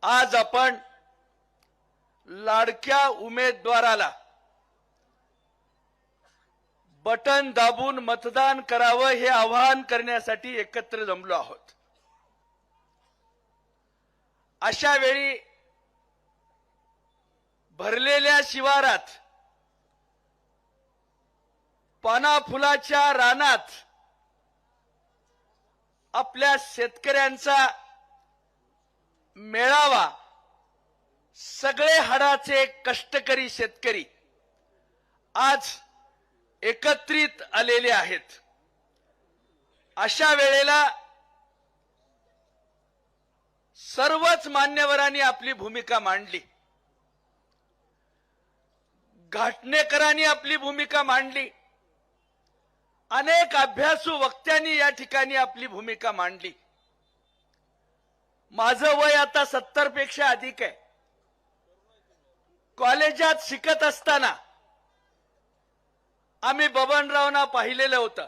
आज आपण लाडक्या उमेदवाराला बटन दाबून मतदान करावं हे आवाहन करण्यासाठी एकत्र जमलो आहोत। अशा वेळी भरलेल्या शिवारात पाना फुलाच्या रानात आपल्या शेतकऱ्यांचा मेळावा, सगळे हाडाचे कष्टकरी शेतकरी आज एकत्रित आलेले आहेत। अशा वेळेला सर्वच मान्यवरांनी आपली भूमिका मांडली, घाटणेकरांनी आपली भूमिका मांडली, अनेक अभ्यासू वक्त्यांनी या ठिकाणी आपली भूमिका मांडली। माझं वय आता 70 पेक्षा अधिक आहे। कॉलेजात शिकत असताना आम्ही बबनरावना पाहिलेलं होतं।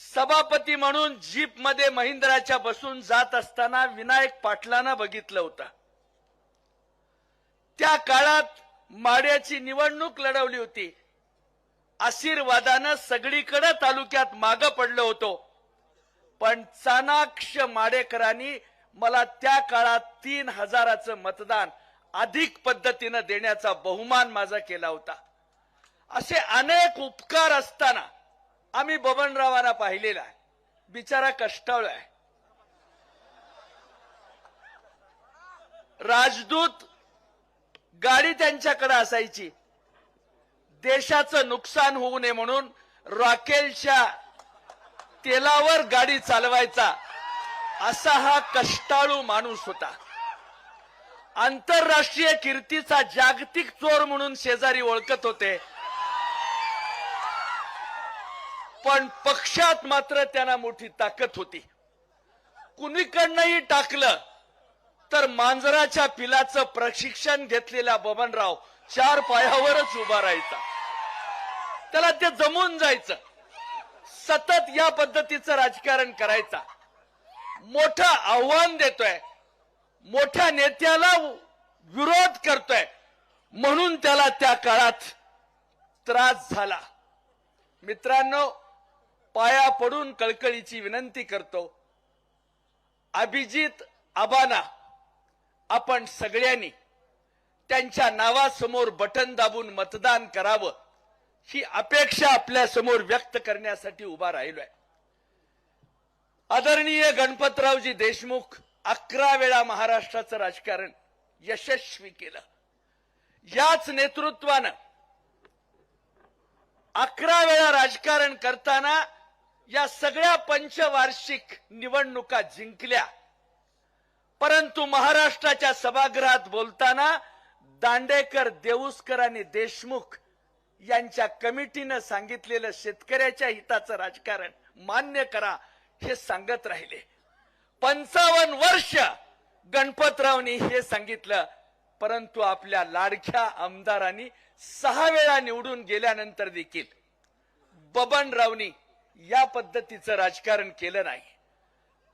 सभापती म्हणून जीप मध्ये महिंद्राच्या बसून जात असताना विनायक पाटलांना बघितलं होतं। त्या काळात माड्याची निवडणूक लढवली होती। आशीर्वादानं सगळीकडे तालुक्यात मागे पडलो होतो, पण चाणाक्ष माडेकरांनी मला त्या काळात 3000चं मतदान अधिक पद्धतीने देण्याचा बहुमान माझा केला होता। असे अनेक उपकार असताना आम्ही बबनरावांना पाहिलेला आहे। बिचारा कष्टाळू आहे। राजदूत गाडी त्यांच्याकडे असायची। देशाचं नुकसान होऊ नये म्हणून रॉकेलच्या तेलावर गाडी चालवायचा, असा हा कष्टाळू माणूस होता। आंतरराष्ट्रीय कीर्तीचा जागतिक चोर म्हणून शेजारी ओळखत होते, पण पक्षात मात्र त्यांना मोठी ताकद होती। कुणीकडनंही टाकलं तर मांजराच्या पिलाचं प्रशिक्षण घेतलेला बबनराव 4 पायावरच उभा राहायचा। त्याला ते जमून जायचं। सतत या पद्धतीचं राजकारण करायचा। मोठं आव्हान देतोय, मोठ्या नेत्याला विरोध करतोय म्हणून त्याला त्या काळात त्रास झाला। मित्रांनो, पाया पडून कळकळीची विनंती करतो, अभिजित आबांना आपण सगळ्यांनी त्यांच्या नावासमोर बटन दाबून मतदान करावं ही अपेक्षा आपल्या समोर व्यक्त करण्यासाठी उभा राहिलोय। आदरणीय गणपतरावजी देशमुख 11 वेळा महाराष्ट्राचं राजकारण यशस्वी केलं। याच नेतृत्वानं 11 वेळा राजकारण करताना या सगळ्या पंचवार्षिक निवडणुका जिंकल्या, परंतु महाराष्ट्राच्या सभागृहात बोलताना दांडेकर, देऊसकर आणि देशमुख यांच्या कमिटीनं सांगितलेलं शेतकऱ्याच्या हिताचं राजकारण मान्य करा हे सांगत राहिले। 55 वर्ष गणपतरावनी हे सांगितलं, परंतु आपल्या लाडक्या आमदारांनी 6 वेळा निवडून गेल्यानंतर देखील बबनरावनी या पद्धतीचं राजकारण केलं नाही।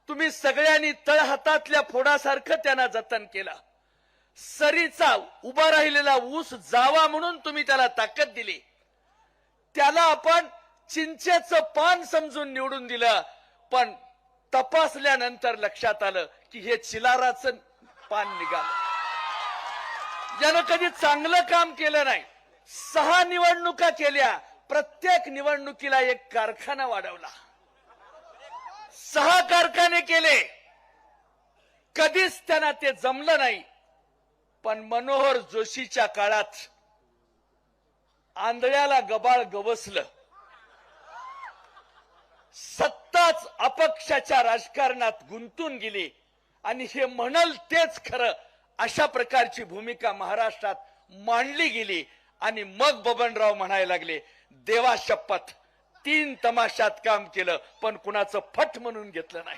तुम्ही सगळ्यांनी तळहातातल्या फोडासारखं त्यांना जतन केलं। सरीचा उभा राहिलेला ऊस जावा म्हणून तुम्ही त्याला ताकद दिली। त्याला आपण चिंचेचं पान समजून निवडून दिलं, पण तपासल्यानंतर लक्षात आलं की हे चिलाराचं पान निघालं। यानं कधी चांगलं काम केलं नाही। 6 निवडणुका केल्या, प्रत्येक निवडणुकीला एक कारखाना वाढवला। 6 कारखाने केले, कधीच त्यांना ते जमलं नाही। पण मनोहर जोशीच्या काळात आंधळ्याला गबाळ गवसलं। सत्ताच अपक्षाच्या राजकारणात गुंतून गेली आणि हे म्हणल तेच खरं अशा प्रकारची भूमिका महाराष्ट्रात मांडली गेली। आणि मग बबनराव म्हणायला लागले, देवा शपथ 3 तमाशात काम केलं, पण कुणाचं फट म्हणून घेतलं नाही।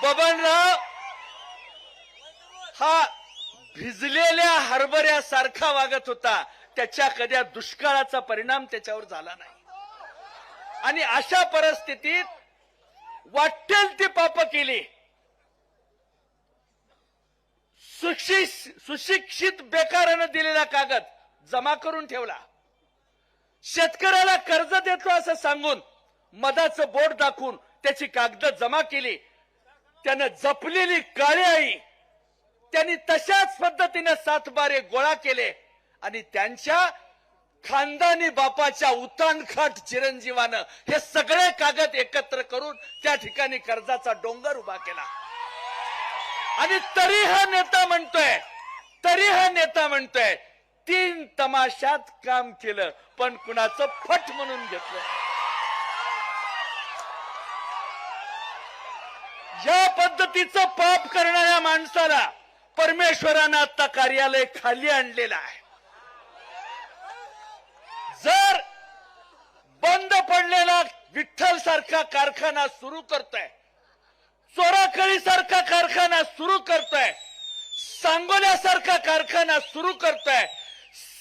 बबनराव हा भिजलेल्या हरभऱ्यासारखा वागत होता. त्याच्या कधी दुष्काळाचा परिणाम त्याच्यावर झाला नाही. आणि अशा परिस्थितीत वाटेल ती पाप केली. सुशिक्षित बेकारानं दिलेला कागद जमा करून ठेवला. शेतकऱ्याला कर्ज देतो असं सांगून मधाचं बोट दाखवून त्याची कागद जमा केली. त्यानं जपलेली काळी आई त्यांनी तशाच पद्धतीने 7 बारे गोळा केले आणि त्यांच्या खानदानी बापाच्या उतानखाट चिरंजीवानं हे सगळे कागद एकत्र करून त्या ठिकाणी कर्जाचा डोंगर उभा केला. आणि तरी हा नेता म्हणतोय 3 तमाशात काम केलं पण कुणाचं फट म्हणून घेतलं. या पद्धतीचं पाप करणाऱ्या माणसाला परमेश्वरानं आता कार्यालय खाली आणलेलं आहे. जर बंद पडलेला विठ्ठल सारखा कारखाना सुरू करतोय, चोराखळी सारखा कारखाना सुरू करतोय, सांगोल्यासारखा कारखाना सुरू करतोय,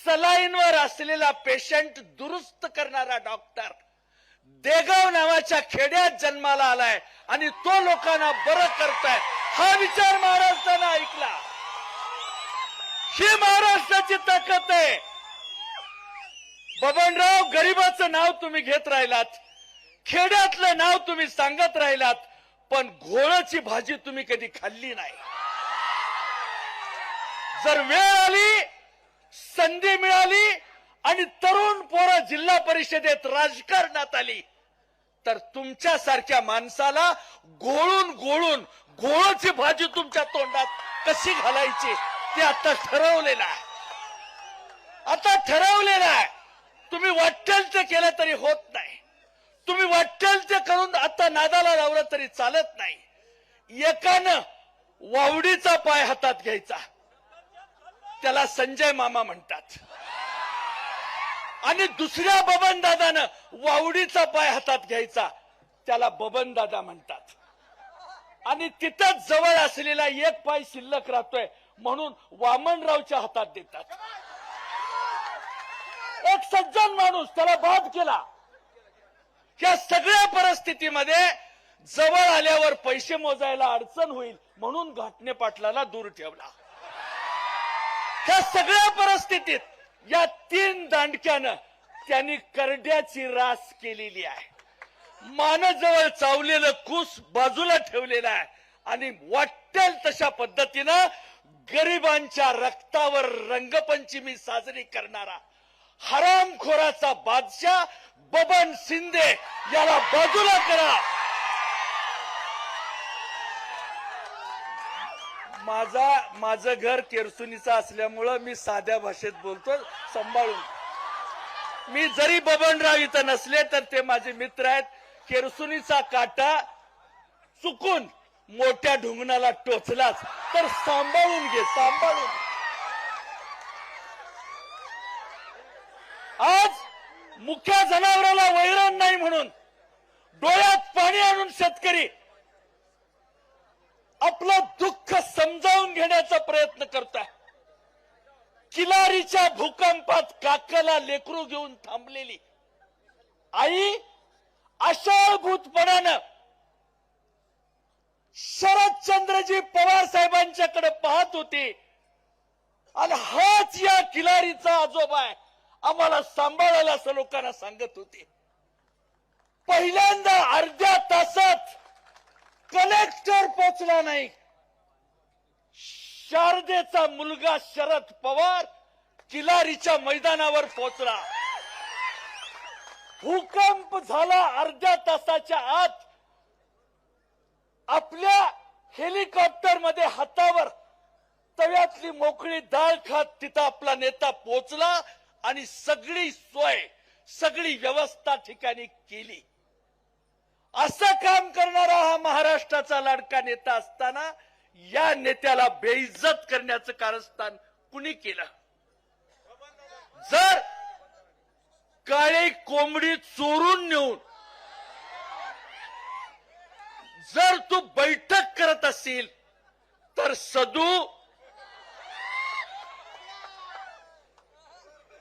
सलाईनवर असलेला पेशंट दुरुस्त करणारा डॉक्टर देगाव नावाच्या खेड्यात जन्माला आलाय आणि तो लोकांना बरं करतोय. हा विचार महाराष्ट्रानं ऐकला. ही महाराष्ट्राची ताकद आहे. बबनराव, गरिबाचं नाव तुम्ही घेत राहिलात, खेड्यातलं नाव तुम्ही सांगत राहिलात, पण घोळाची भाजी तुम्ही कधी खाल्ली नाही. जर वेळ आली, संधी मिळाली आणि तरुण पोरं जिल्हा परिषदेत राजकारणात आली तर तुमच्यासारख्या माणसाला घोळून घोळाची भाजी तुमच्या तोंडात कशी घालायची ते आता ठरवलेलं आहे. तुम्ही वाटेल ते केलं तरी होत नाही. तुम्ही वाटेल ते करून आता नादाला लावलं तरी चालत नाही. एकानं वावडीचा पाय हातात घ्यायचा, त्याला संजय मामा म्हणतात, आणि दुसऱ्या बबनदादानं वावडीचा पाय हातात घ्यायचा, त्याला बबनदादा म्हणतात. आणि तिथंच जवळ असलेला एक पाय शिल्लक राहतोय म्हणून वामनरावच्या हातात देतात. एक सज्जन माणूस, त्याला बाद केला. या सगळ्या परिस्थितीमध्ये जवळ आल्यावर पैसे मोजायला अडचण होईल म्हणून घाटणे पाटलाला दूर ठेवला. ह्या सगळ्या परिस्थितीत या 3 दांडक्यानं त्यांनी करड्याची रास केलेली आहे. मानजवळ चावलेलं कूस बाजूला ठेवलेलं आहे आणि वाटेल तशा पद्धतीनं गरिबांच्या रक्तावर रंगपंचमी साजरी करणारा हरामखोराचा बादशाह बबन शिंदे याला बाजूला करा. माझं घर केरसुनीचं असल्यामुळं मी साध्या भाषेत बोलतो, सांभाळून. मी जरी बबनराव इथं नसले तर ते माझे मित्र आहेत. केरसुनीचा काटा चुकून मोठ्या ढुंगणाला टोचलाच तर सांभाळून घे, सांभाळून. आज मुख्या जनावराला वैरण नाही म्हणून डोळ्यात पाणी आणून शेतकरी आपलं दुःख समजावून घेण्याचा प्रयत्न करताय. किलारीच्या भूकंपात काकाला लेकरू घेऊन थांबलेली आई आशाभूतपणानं शरदचंद्रजी पवार साहेबांच्याकडे पाहत होती आणि हाच या किलारीचा आजोबा आहे, आम्हाला सांभाळायला असं लोकांना सांगत होते. पहिल्यांदा अर्ध्या तासात कलेक्टर पोचला नाही. शारदेचा मुलगा शरद पवार किलारीच्या मैदानावर पोचला. भूकंप झाला. अर्ध्या तासाच्या आत आपल्या हेलिकॉप्टर मध्ये हातावर तव्यातली मोकळी डाळ खात तिथं आपला नेता पोचला आणि सगळी सोय, सगळी व्यवस्था ठिकाणी केली. असं काम करणारा हा महाराष्ट्राचा लाडका नेता असताना या नेत्याला बेइज्जत करण्याचं कारस्थान कुणी केलं? जर काळी कोंबडी चोरून नेऊन जर तू बैठक करत असशील तर सदू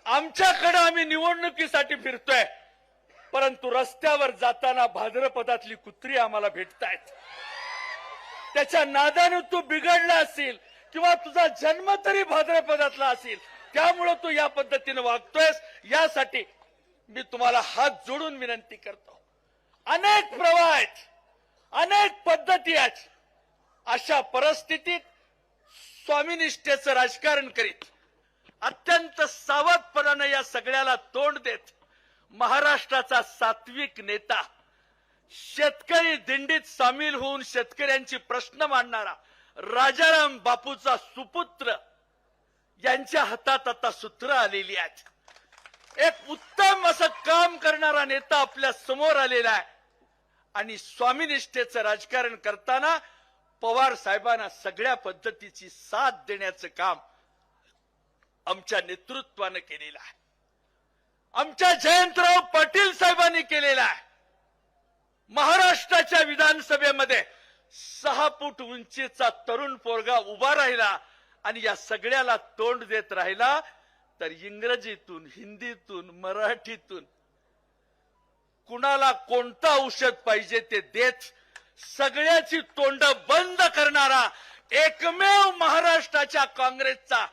आमच्याकडे आम्ही निवडणुकीसाठी फिरतोय, परंतु रस्त्यावर जाताना भाद्रपदातली कुत्री आम्हाला भेटतायत. त्याच्या नादाने तू बिघडला असेल किंवा तुझा जन्म तरी भाद्रपदातला असेल, त्यामुळे तू या पद्धतीने वागतोयस. यासाठी मी तुम्हाला हात जोडून विनंती करतो. अनेक प्रवाह आहेत, अनेक पद्धती आहेत. अशा परिस्थितीत स्वामीनिष्ठेचं राजकारण करीत अत्यंत सावधपणाने या सगळ्याला तोंड देत महाराष्ट्राचा सात्विक नेता, शेतकरी दिंडीत सामील होऊन शेतकऱ्यांची प्रश्न मांडणारा राजाराम बापूचा सुपुत्र यांच्या हातात आता सूत्र आलेली आहेत. एक उत्तम असं काम करणारा नेता आपल्या समोर आलेला आहे आणि स्वामीनिष्ठेचं राजकारण करताना पवार साहेबांना सगळ्या पद्धतीची साथ देण्याचं काम आमच्या नेतृत्वानं केलेलं आहे. आमच्या जयंतराव पाटील साहेबांनी केलेला आहे. महाराष्ट्राच्या विधानसभेमध्ये 6 फूट उंचीचा तरुण पोरगा उभा राहिला आणि या सगळ्याला तोंड देत राहिला तर इंग्रजीतून, हिंदीतून, मराठीतून कुणाला कोणतं औषध पाहिजे ते देत सगळ्याची तोंड बंद करणारा एकमेव महाराष्ट्राच्या काँग्रेसचा